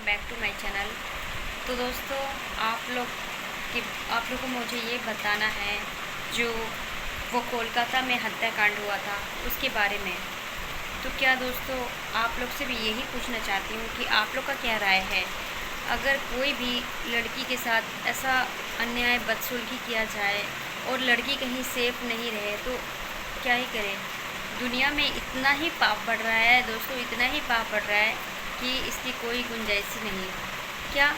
Back to my channel. तो दोस्तों आप लोग को मुझे ये बताना है जो वो कोलकाता में हत्याकांड हुआ था उसके बारे में। तो क्या दोस्तों आप लोग से भी यही पूछना चाहती हूँ कि आप लोग का क्या राय है, अगर कोई भी लड़की के साथ ऐसा अन्याय बदसलूकी किया जाए और लड़की कहीं सेफ नहीं रहे तो क्या ही करें। दुनिया में इतना ही पाप बढ़ रहा है दोस्तों, इतना ही पाप बढ़ रहा है कि इसकी कोई गुंजाइश ही नहीं। क्या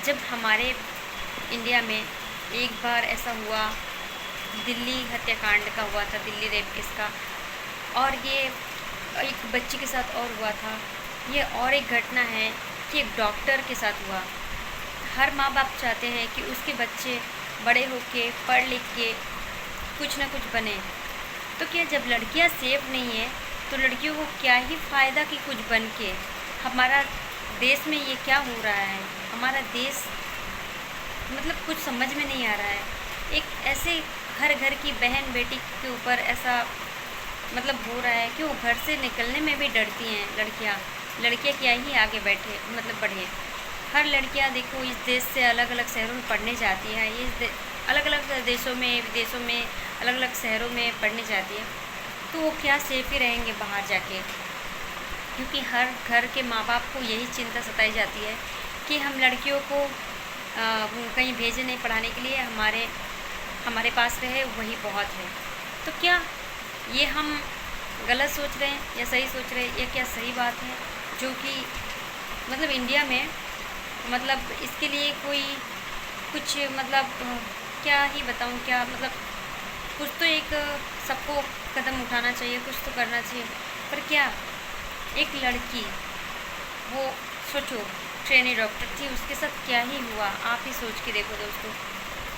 जब हमारे इंडिया में एक बार ऐसा हुआ, दिल्ली हत्याकांड का हुआ था, दिल्ली रेप केस का, और ये एक बच्ची के साथ और हुआ था। ये और एक घटना है कि एक डॉक्टर के साथ हुआ। हर माँ बाप चाहते हैं कि उसके बच्चे बड़े होके पढ़ लिख के कुछ ना कुछ बने। तो क्या जब लड़कियां सेफ नहीं है तो लड़कियों को क्या ही फ़ायदा कि कुछ बन के। हमारा देश में ये क्या हो रहा है, हमारा देश मतलब कुछ समझ में नहीं आ रहा है। एक ऐसे घर घर की बहन बेटी के ऊपर ऐसा मतलब हो रहा है कि वो घर से निकलने में भी डरती हैं। लड़कियां क्या ही आगे बैठे मतलब बढ़े। हर लड़कियां देखो इस देश से अलग अलग शहरों में पढ़ने जाती है, अलग अलग देशों में विदेशों में अलग अलग शहरों में पढ़ने जाती है। तो वो क्या सेफ ही रहेंगे बाहर जाके, क्योंकि हर घर के माँ बाप को यही चिंता सताई जाती है कि हम लड़कियों को कहीं भेजे नहीं पढ़ाने के लिए, हमारे पास रहे वही बहुत है। तो क्या ये हम गलत सोच रहे हैं या सही सोच रहे हैं, या क्या सही बात है जो कि मतलब इंडिया में मतलब इसके लिए कोई कुछ मतलब क्या ही बताऊं, क्या मतलब कुछ तो एक सबको कदम उठाना चाहिए, कुछ तो करना चाहिए। पर क्या एक लड़की, वो सोचो ट्रेनी डॉक्टर थी, उसके साथ क्या ही हुआ, आप ही सोच के देखो दोस्तों।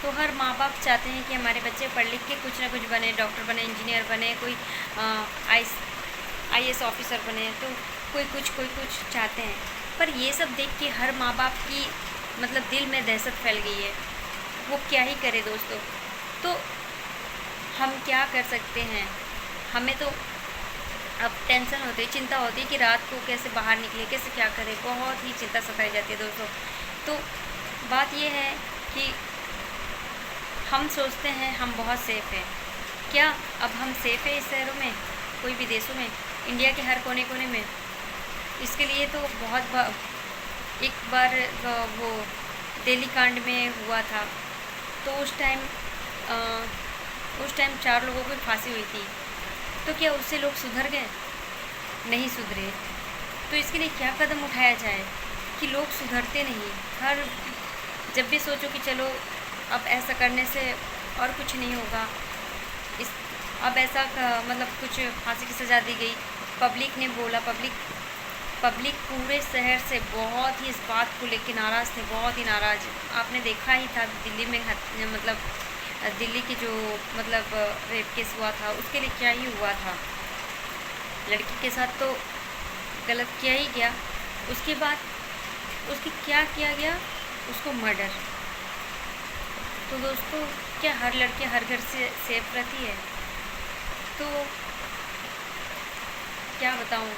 तो हर माँ बाप चाहते हैं कि हमारे बच्चे पढ़ लिख के कुछ ना कुछ बने, डॉक्टर बने, इंजीनियर बने, कोई IAS ऑफिसर बने, तो कोई कुछ चाहते हैं। पर ये सब देख के हर माँ बाप की मतलब दिल में दहशत फैल गई है। वो क्या ही करे दोस्तों। तो हम क्या कर सकते हैं, हमें तो अब टेंशन होती है, चिंता होती है कि रात को कैसे बाहर निकले, कैसे क्या करें, बहुत ही चिंता सताई जाती है दोस्तों। तो बात ये है कि हम सोचते हैं हम बहुत सेफ़ हैं। क्या अब हम सेफ़ हैं इस शहरों में, कोई भी देशों में, इंडिया के हर कोने कोने में? इसके लिए तो एक बार वो दिल्ली कांड में हुआ था, तो उस टाइम 4 लोगों को फांसी हुई थी। तो क्या उससे लोग सुधर गए? नहीं सुधरे। तो इसके लिए क्या कदम उठाया जाए कि लोग सुधरते नहीं। जब भी सोचो कि चलो अब ऐसा करने से और कुछ नहीं होगा, अब ऐसा मतलब कुछ फांसी की सज़ा दी गई, पब्लिक ने बोला, पब्लिक पूरे शहर से बहुत ही इस बात को लेकर नाराज़ थे, बहुत ही नाराज़। आपने देखा ही था दिल्ली में मतलब दिल्ली की जो मतलब रेप केस हुआ था, उसके लिए क्या ही हुआ था। लड़की के साथ तो गलत किया ही गया, उसके बाद उसकी क्या किया गया, उसको मर्डर। तो दोस्तों क्या हर लड़की हर घर से सेफ रहती है? तो क्या बताऊं,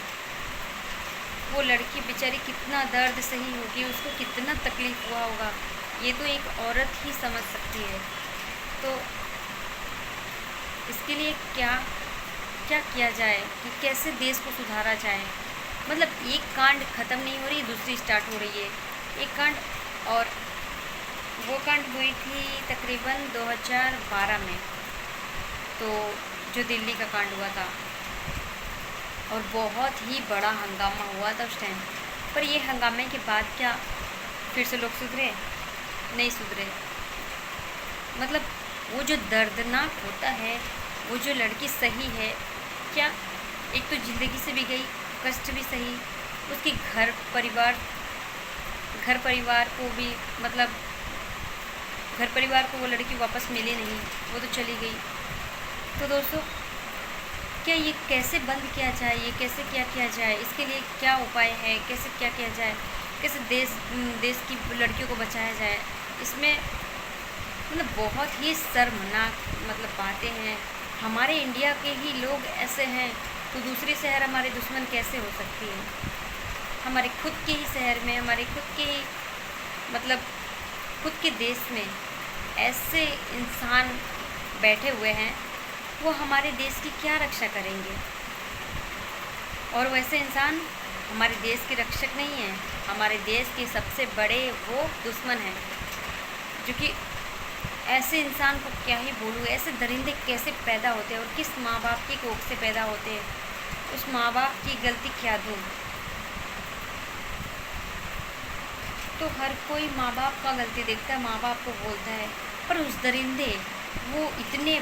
वो लड़की बेचारी कितना दर्द सही होगी, उसको कितना तकलीफ़ हुआ होगा, ये तो एक औरत ही समझ सकती है। तो इसके लिए क्या किया जाए कि कैसे देश को सुधारा जाए। मतलब एक कांड ख़त्म नहीं हो रही, दूसरी स्टार्ट हो रही है। एक कांड, और वो कांड हुई थी तकरीबन 2012 में, तो जो दिल्ली का कांड हुआ था, और बहुत ही बड़ा हंगामा हुआ था उस टाइम। पर ये हंगामे के बाद क्या फिर से लोग सुधरे? नहीं सुधरे। मतलब वो जो दर्दनाक होता है, वो जो लड़की सही है, क्या एक तो ज़िंदगी से भी गई, कष्ट भी सही, उसके घर परिवार को भी मतलब घर परिवार को वो लड़की वापस मिली नहीं, वो तो चली गई। तो दोस्तों क्या ये कैसे बंद किया जाए, ये कैसे क्या किया जाए, इसके लिए क्या उपाय है, कैसे क्या किया जाए, कैसे देश की लड़कियों को बचाया जाए? इसमें मतलब बहुत ही शर्मनाक मतलब बातें हैं। हमारे इंडिया के ही लोग ऐसे हैं तो दूसरी शहर हमारे दुश्मन कैसे हो सकती है? हमारे खुद के ही शहर में, हमारे खुद के ही मतलब खुद के देश में ऐसे इंसान बैठे हुए हैं, वो हमारे देश की क्या रक्षा करेंगे। और वैसे इंसान हमारे देश के रक्षक नहीं हैं, हमारे देश के सबसे बड़े वो दुश्मन हैं। जो कि ऐसे इंसान को क्या ही बोलूँ, ऐसे दरिंदे कैसे पैदा होते हैं और किस माँ बाप की कोख से पैदा होते हैं, उस माँ बाप की गलती क्या दूँ। तो हर कोई माँ बाप का गलती देखता है, माँ बाप को बोलता है, पर उस दरिंदे वो इतने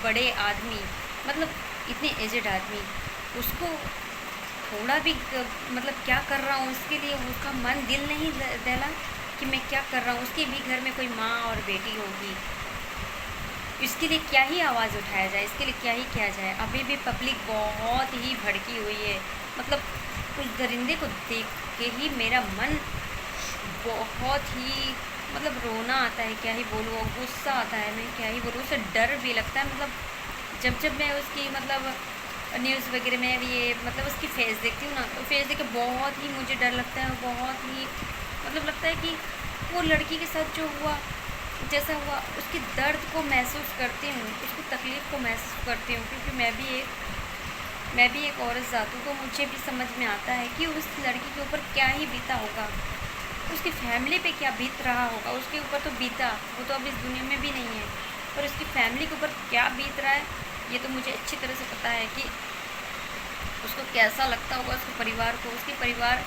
बड़े आदमी, मतलब इतने एजेड आदमी, उसको थोड़ा भी मतलब क्या कर रहा हूँ उसके लिए उसका मन दिल नहीं दहला कि मैं क्या कर रहा हूँ। उसके भी घर में कोई माँ और बेटी होगी, इसके लिए क्या ही आवाज़ उठाया जाए, इसके लिए क्या ही किया जाए। अभी भी पब्लिक बहुत ही भड़की हुई है। मतलब उस दरिंदे को देख के ही मेरा मन बहुत ही मतलब रोना आता है, क्या ही बोलूँ, और गुस्सा आता है, मैं क्या ही बोलूँ, उसे डर भी लगता है। मतलब जब मैं उसकी मतलब न्यूज़ वगैरह में भी ये मतलब उसकी फेस देखती हूँ ना, तो फेस देख के बहुत ही मुझे डर लगता है, बहुत ही मतलब लगता है कि वो लड़की के साथ जो हुआ, जैसा हुआ, उसके दर्द को महसूस करती हूँ, उसकी तकलीफ़ को महसूस करती हूँ, क्योंकि मैं भी एक औरत ज़ात हूँ, तो मुझे भी समझ में आता है कि उस लड़की के ऊपर क्या ही बीता होगा, उसकी फैमिली पे क्या बीत रहा होगा। उसके ऊपर तो बीता, वो तो अब इस दुनिया में भी नहीं है, पर उसकी फैमिली के ऊपर क्या बीत रहा है ये तो मुझे अच्छी तरह से पता है कि उसको कैसा लगता होगा, उसके परिवार को। उसके परिवार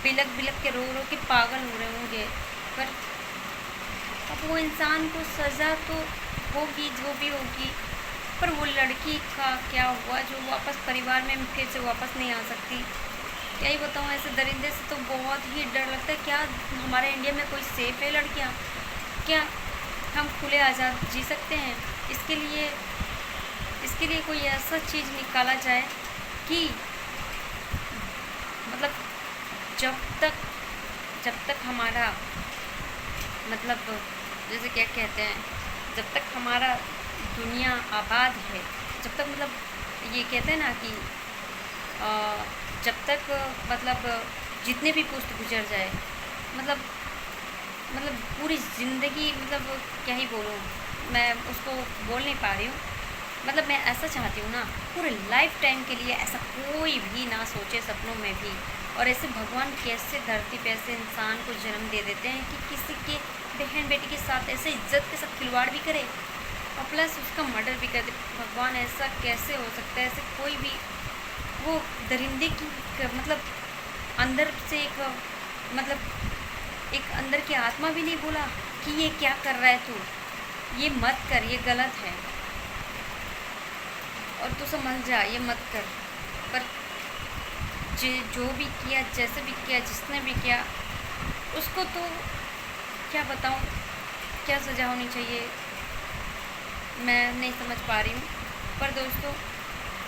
बिलक बिलक के रो रो के पागल हो रहे होंगे। पर अब वो इंसान को सज़ा तो होगी जो भी होगी, पर वो लड़की का क्या हुआ जो वापस परिवार में फिर से वापस नहीं आ सकती। क्या ही बताऊँ, ऐसे दरिंदे से तो बहुत ही डर लगता है। क्या हमारे इंडिया में कोई सेफ़ है लड़कियाँ? क्या हम खुले आज़ाद जी सकते हैं? इसके लिए कोई ऐसा चीज़ निकाला जाए कि मतलब जब तक हमारा मतलब जैसे क्या कहते हैं, जब तक हमारा दुनिया आबाद है, जब तक मतलब ये कहते हैं ना कि जब तक मतलब जितने भी पुष्ट गुजर जाए, मतलब पूरी ज़िंदगी, मतलब क्या ही बोलूँ, मैं उसको बोल नहीं पा रही हूँ। मतलब मैं ऐसा चाहती हूँ ना, पूरे लाइफ टाइम के लिए ऐसा कोई भी ना सोचे सपनों में भी। और ऐसे भगवान कैसे धरती पे ऐसे इंसान को जन्म दे देते हैं कि किसी के बहन बेटी के साथ ऐसे इज्जत के साथ खिलवाड़ भी करे और प्लस उसका मर्डर भी कर दे। भगवान ऐसा कैसे हो सकता है? ऐसे कोई भी वो दरिंदे की मतलब अंदर से एक अंदर की आत्मा भी नहीं बोला कि ये क्या कर रहा है तू, ये मत कर, ये गलत है और तू समझ जा, ये मत कर। पर जो भी किया, जैसे भी किया, जिसने भी किया, उसको तो क्या बताऊँ क्या सज़ा होनी चाहिए, मैं नहीं समझ पा रही हूँ। पर दोस्तों,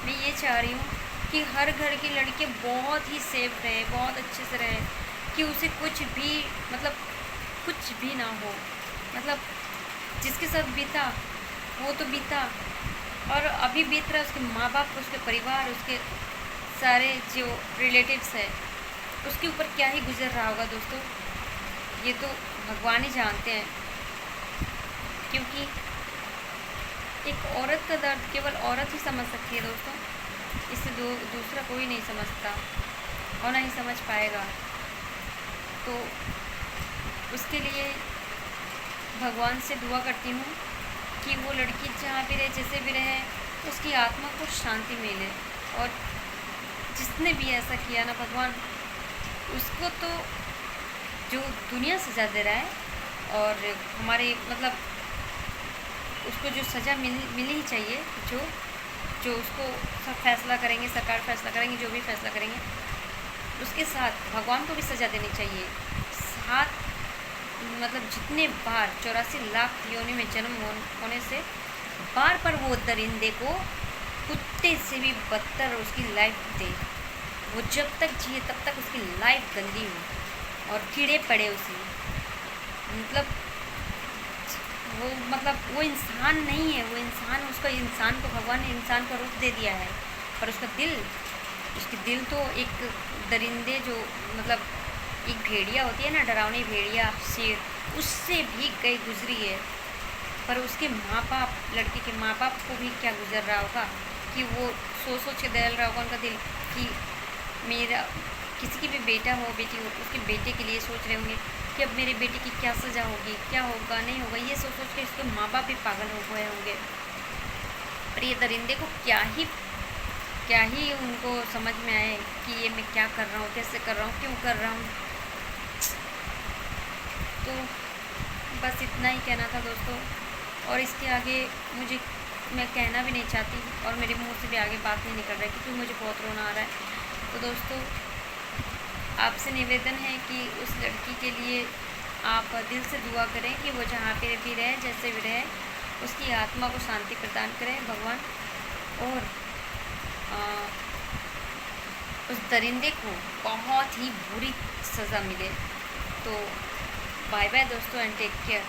मैं ये चाह रही हूँ कि हर घर की लड़कियाँ बहुत ही सेफ रहे, बहुत अच्छे से रहे, कि उसे कुछ भी मतलब कुछ भी ना हो। मतलब जिसके साथ बीता वो तो बीता, और अभी बीत रहा है उसके माँ बाप, उसके परिवार, उसके सारे जो रिलेटिव्स है, उसके ऊपर क्या ही गुजर रहा होगा दोस्तों, ये तो भगवान ही जानते हैं। क्योंकि एक औरत का दर्द केवल औरत ही समझ सकती है दोस्तों, इससे दूसरा कोई नहीं समझता और ना ही समझ पाएगा। तो उसके लिए भगवान से दुआ करती हूँ कि वो लड़की जहाँ भी रहे, जैसे भी रहे, उसकी आत्मा को शांति मिले। और जिसने भी ऐसा किया ना, भगवान उसको तो जो दुनिया सज़ा दे रहा है, और हमारे मतलब उसको जो सज़ा मिलनी ही चाहिए, जो उसको सब फैसला करेंगे, सरकार फैसला करेंगे, जो भी फैसला करेंगे, उसके साथ भगवान को भी सज़ा देनी चाहिए। साथ मतलब जितने बार 84 लाख योनि में जन्म होने से बार वो दरिंदे को कुत्ते से भी बदतर उसकी लाइफ दे। वो जब तक जिए तब तक उसकी लाइफ गंदी हो और कीड़े पड़े उसे। वो इंसान नहीं है, वो इंसान, उसका इंसान को भगवान ने इंसान का रूप दे दिया है, पर उसका दिल उसकी दिल तो एक दरिंदे जो मतलब एक भेड़िया होती है ना, डरावनी भेड़िया शेर, उससे भी गई गुजरी है। पर उसके माँ बाप, लड़के के माँ बाप को भी क्या गुजर रहा होगा कि वो सोच सोच के दहल रहा होगा उनका दिल कि मेरा किसी की भी बेटा हो बेटी हो, उसके बेटे के लिए सोच रहे होंगे कि अब मेरे बेटे की क्या सज़ा होगी, क्या होगा नहीं होगा, ये सोच सोच के इसके माँ बाप भी पागल हो गए होंगे। पर ये दरिंदे को क्या ही उनको समझ में आए कि ये मैं क्या कर रहा हूँ, कैसे कर रहा हूँ, क्यों कर रहा हूँ। तो बस इतना ही कहना था दोस्तों, और इसके आगे मुझे मैं कहना भी नहीं चाहती और मेरे मुंह से भी आगे बात नहीं निकल रहा है क्योंकि मुझे बहुत रोना आ रहा है। तो दोस्तों आपसे निवेदन है कि उस लड़की के लिए आप दिल से दुआ करें कि वो जहाँ पे भी रहे, जैसे भी रहे, उसकी आत्मा को शांति प्रदान करें भगवान, और उस दरिंदे को बहुत ही बुरी सज़ा मिले। तो बाय बाय दोस्तों एंड टेक केयर।